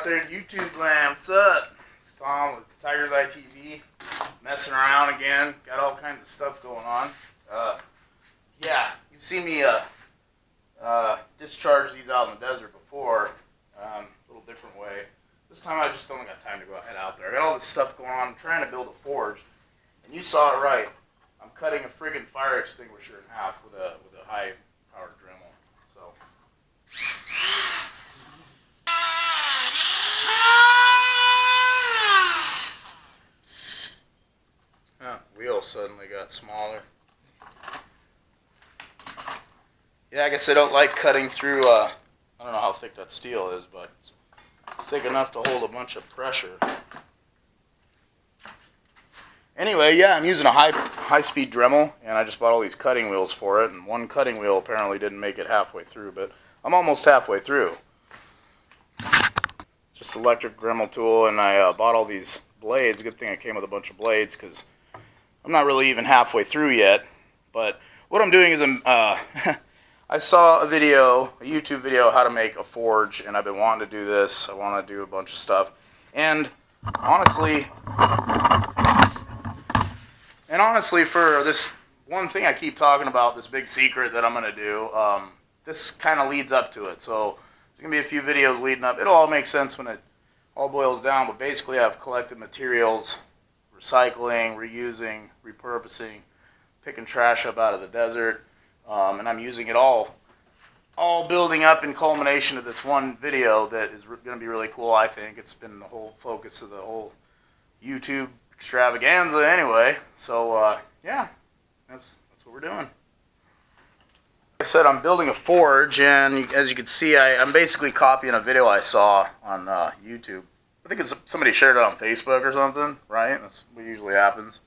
there in YouTube land. What's up? It's Tom with Tiger's Eye TV. Messing around again. Got all kinds of stuff going on. Yeah, you've seen me discharge these out in the desert before. A little different way. This time I just don't got time to go head out there. I got all this stuff going on. I'm trying to build a forge. And you saw it right. I'm cutting a friggin' fire extinguisher in half with a high powered Dremel. So wheel suddenly got smaller. Yeah, I guess I don't like cutting through, I don't know how thick that steel is, but it's thick enough to hold a bunch of pressure. Anyway, yeah, I'm using a high-speed Dremel, and I just bought all these cutting wheels for it, and one cutting wheel apparently didn't make it halfway through, but I'm almost halfway through. It's just an electric Dremel tool, and I bought all these blades. Good thing I came with a bunch of blades, because I'm not really even halfway through yet. But what I'm doing is I saw a YouTube video, how to make a forge, and I've been wanting to do this. I want to do a bunch of stuff, and honestly, for this one thing I keep talking about, this big secret that I'm going to do, this kind of leads up to it. So there's going to be a few videos leading up. It'll all make sense when it all boils down, but basically I've collected materials, recycling, reusing, repurposing, picking trash up out of the desert, and I'm using it all building up in culmination of this one video that is going to be really cool, I think. It's been the whole focus of the whole YouTube extravaganza anyway. So yeah, that's what we're doing. Like I said, I'm building a forge, and as you can see, I'm basically copying a video I saw on YouTube. I think somebody shared it on Facebook or something, right? That's what usually happens.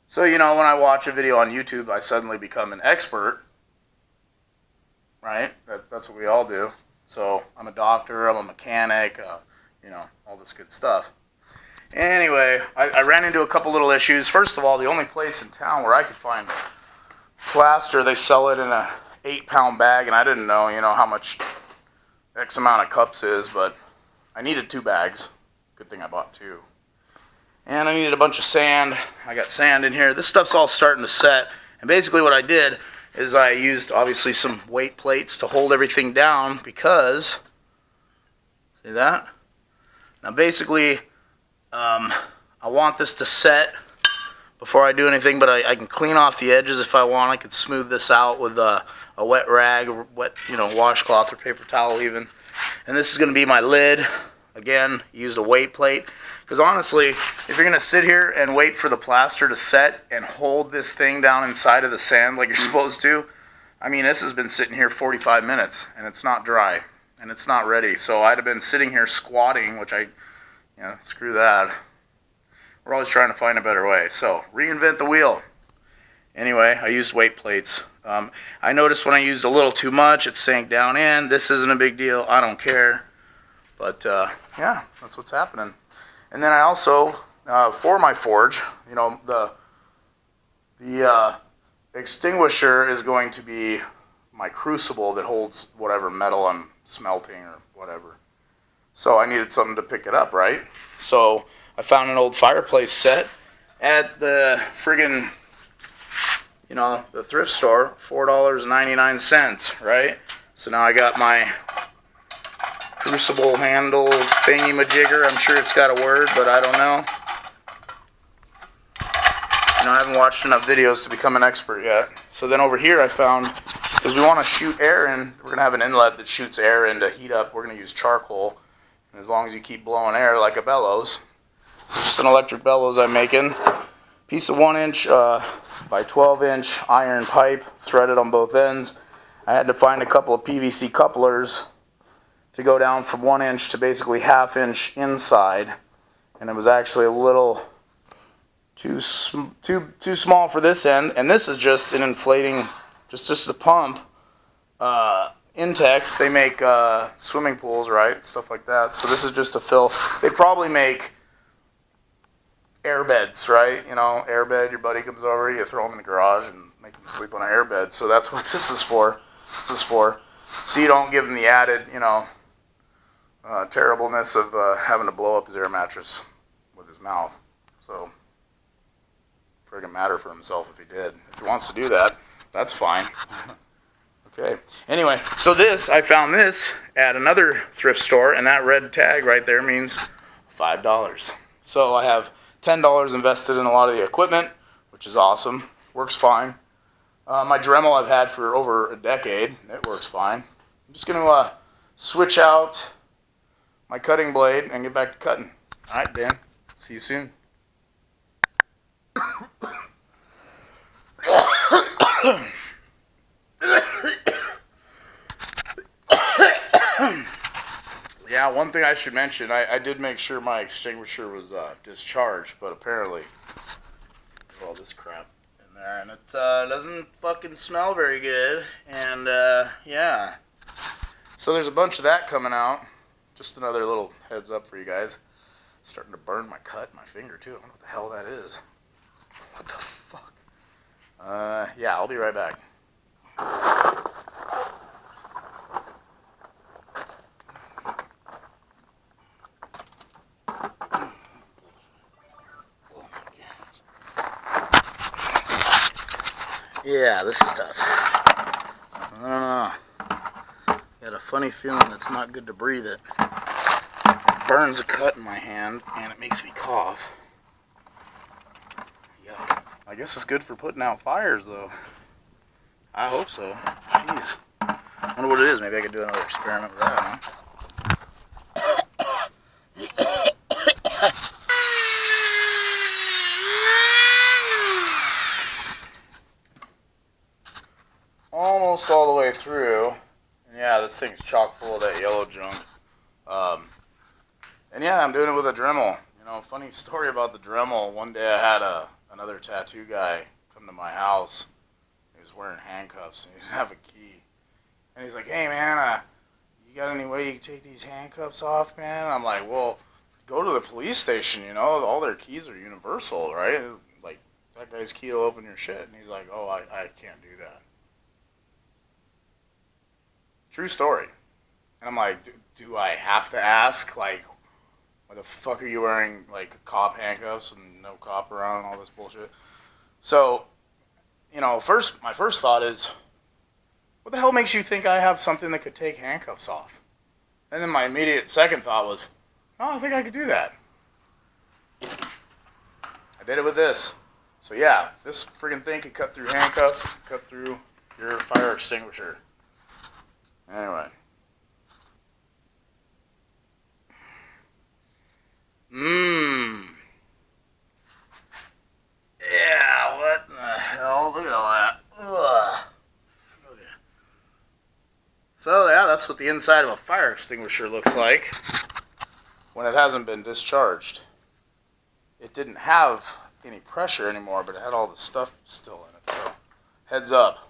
So, you know, when I watch a video on YouTube, I suddenly become an expert, right? That's what we all do. So I'm a doctor, I'm a mechanic, you know, all this good stuff. Anyway, I ran into a couple little issues. First of all, the only place in town where I could find plaster, they sell it in a 8-pound bag, and I didn't know, you know, how much X amount of cups is, but I needed 2 bags. Good thing I bought 2. And I needed a bunch of sand. I got sand in here. This stuff's all starting to set, and basically what I did is I used, obviously, some weight plates to hold everything down because, see that? Now basically, I want this to set before I do anything, but I can clean off the edges if I want. I could smooth this out with a wet rag, or wet, you know, washcloth or paper towel even. And this is going to be my lid. Again, used a weight plate. Because honestly, if you're going to sit here and wait for the plaster to set and hold this thing down inside of the sand like you're supposed to, I mean, this has been sitting here 45 minutes, and it's not dry, and it's not ready. So I'd have been sitting here squatting, which screw that. We're always trying to find a better way. So, reinvent the wheel. Anyway, I used weight plates. I noticed when I used a little too much, it sank down in. This isn't a big deal. I don't care. But, yeah, that's what's happening. And then I also, for my forge, you know, the extinguisher is going to be my crucible that holds whatever metal I'm smelting or whatever. So I needed something to pick it up, right? So I found an old fireplace set at the friggin', you know, the thrift store, $4.99, right? So now I got my crucible handle thingy-majigger. I'm sure it's got a word, but I don't know. You know, I haven't watched enough videos to become an expert yet. So then over here I found, because we want to shoot air in, we're going to have an inlet that shoots air in to heat up. We're going to use charcoal. And as long as you keep blowing air like a bellows. So just an electric bellows I'm making. Piece of 1-inch by 12-inch iron pipe, threaded on both ends. I had to find a couple of PVC couplers to go down from 1 inch to basically 1/2 inch inside. And it was actually a little too small for this end. And this is just an inflating, just a pump. Intex, they make swimming pools, right? Stuff like that. So this is just a fill. They probably make air beds, right? You know, air bed, your buddy comes over, you throw him in the garage and make him sleep on an air bed. So that's what this is for. So you don't give them the added, you know, terribleness of having to blow up his air mattress with his mouth. So, friggin' matter for himself if he did. If he wants to do that, that's fine. Okay. Anyway, so I found this at another thrift store, and that red tag right there means $5. So I have $10 invested in a lot of the equipment, which is awesome. Works fine. My Dremel I've had for over a decade. It works fine. I'm just going to switch out my cutting blade and get back to cutting. All right, Dan. See you soon. Yeah, one thing I should mention, I did make sure my extinguisher was discharged, but apparently, all this crap in there, and it doesn't fucking smell very good, and yeah. So there's a bunch of that coming out. Just another little heads up for you guys. Starting to burn my finger too. I don't know what the hell that is. What the fuck? Yeah, I'll be right back. Yeah, this stuff. I don't know. Got a funny feeling it's not good to breathe it. It burns a cut in my hand and it makes me cough. Yuck. I guess it's good for putting out fires though. I hope so. Jeez. I wonder what it is. Maybe I could do another experiment with that, huh? Almost all the way through. And yeah, this thing's chock full of that yellow junk. And yeah, I'm doing it with a Dremel. You know, funny story about the Dremel. One day I had another tattoo guy come to my house. He was wearing handcuffs and he didn't have a key. And he's like, "Hey man, you got any way you can take these handcuffs off, man?" I'm like, "Well, go to the police station, you know, all their keys are universal, right? Like, that guy's key will open your shit." And he's like, "Oh, I can't do that." True story. And I'm like, do I have to ask? Like, why the fuck are you wearing, like, cop handcuffs and no cop around and all this bullshit? So, you know, my first thought is, what the hell makes you think I have something that could take handcuffs off? And then my immediate second thought was, oh, I think I could do that. I did it with this. So yeah, this friggin' thing could cut through handcuffs, cut through your fire extinguisher. Anyway. Yeah, what the hell? Look at all that. Ugh. Okay. So, yeah, that's what the inside of a fire extinguisher looks like when it hasn't been discharged. It didn't have any pressure anymore, but it had all the stuff still in it. So, heads up.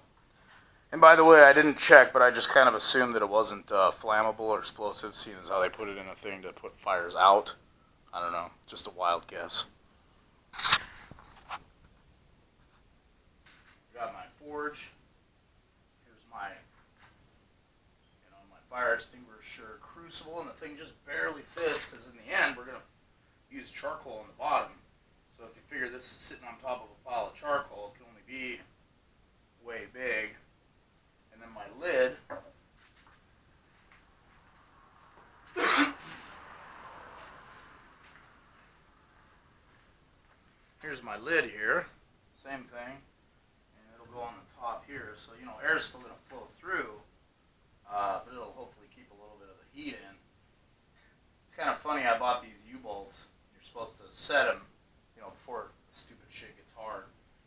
And by the way, I didn't check, but I just kind of assumed that it wasn't flammable or explosive, seeing as how they put it in a thing to put fires out. I don't know, just a wild guess. Got my forge. Here's my, my fire extinguisher crucible, and the thing just barely fits because in the end we're gonna use charcoal on the bottom. So if you figure this is sitting on top of a pile of charcoal, it can only be way big. And then my lid. Here's my lid here. Same thing. And it'll go on the top here. So, air's still going to flow through. But it'll hopefully keep a little bit of the heat in. It's kind of funny, I bought these U-bolts. You're supposed to set them, before the stupid shit gets hard.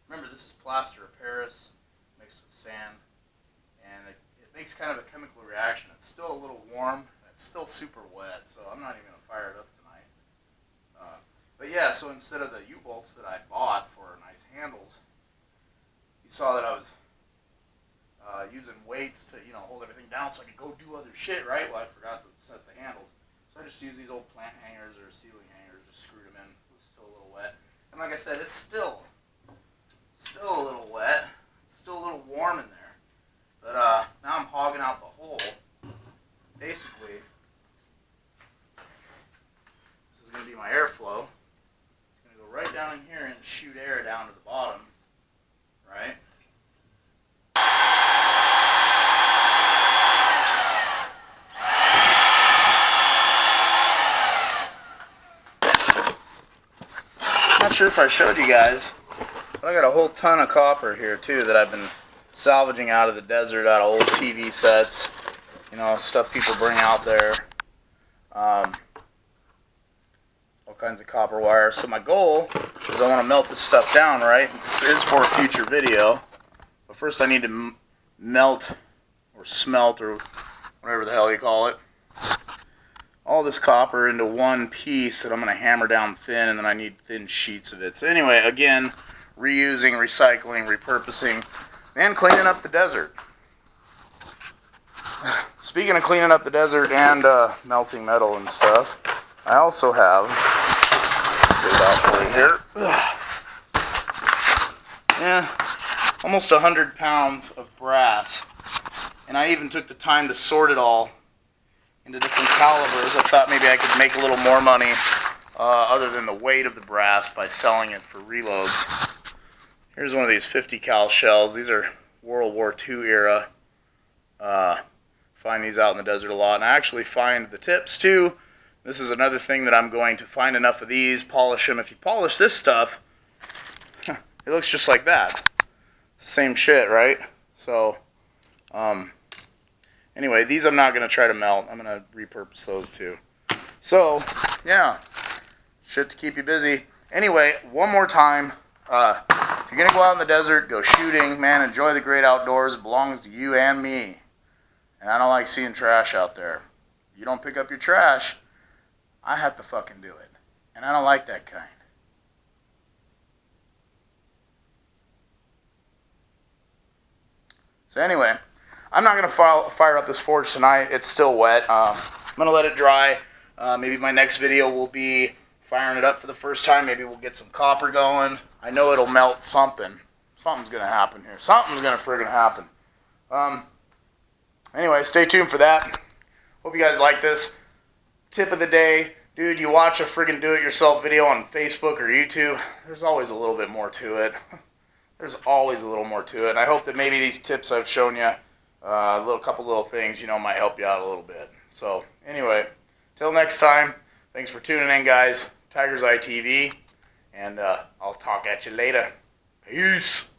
Remember, this is plaster of Paris mixed with sand. And it makes kind of a chemical reaction. It's still a little warm. It's still super wet, so I'm not even going to fire it up tonight. But yeah, so instead of the U-bolts that I bought for nice handles, you saw that I was using weights to, hold everything down so I could go do other shit, right? Well, I forgot to set the handles. So I just used these old plant hangers or ceiling hangers, just screwed them in. It was still a little wet. And like I said, it's still a little wet. It's still a little warm in there. But now I'm hogging out the hole, basically, not sure if I showed you guys, but I got a whole ton of copper here too that I've been salvaging out of the desert, out of old TV sets, you know, stuff people bring out there. All kinds of copper wire. So my goal is I want to melt this stuff down, right? This is for a future video. But first I need to melt or smelt or whatever the hell you call it, all this copper into one piece that I'm going to hammer down thin, and then I need thin sheets of it. So anyway, again, reusing, recycling, repurposing, and cleaning up the desert. Speaking of cleaning up the desert and melting metal and stuff, I also have, get it out for you here, yeah, almost 100 pounds of brass. And I even took the time to sort it all into different calibers. I thought maybe I could make a little more money other than the weight of the brass by selling it for reloads. Here's one of these 50 cal shells. These are World War II era. Find these out in the desert a lot. And I actually find the tips too. This is another thing that I'm going to find enough of these, polish them. If you polish this stuff, it looks just like that. It's the same shit, right? So, anyway, these I'm not going to try to melt. I'm going to repurpose those too. So, yeah, shit to keep you busy. Anyway, one more time, if you're going to go out in the desert, go shooting, man, enjoy the great outdoors. It belongs to you and me. And I don't like seeing trash out there. If you don't pick up your trash, I have to fucking do it. And I don't like that kind. So anyway, I'm not going to fire up this forge tonight. It's still wet. I'm going to let it dry. Maybe my next video will be firing it up for the first time. Maybe we'll get some copper going. I know it'll melt something. Something's going to happen here. Something's going to friggin' happen. Anyway, stay tuned for that. Hope you guys like this. Tip of the day. Dude, you watch a friggin' do-it-yourself video on Facebook or YouTube, there's always a little bit more to it. There's always a little more to it. And I hope that maybe these tips I've shown you, couple little things, you know, might help you out a little bit. So, anyway, till next time, thanks for tuning in, guys. Tiger's Eye TV, and I'll talk at you later. Peace.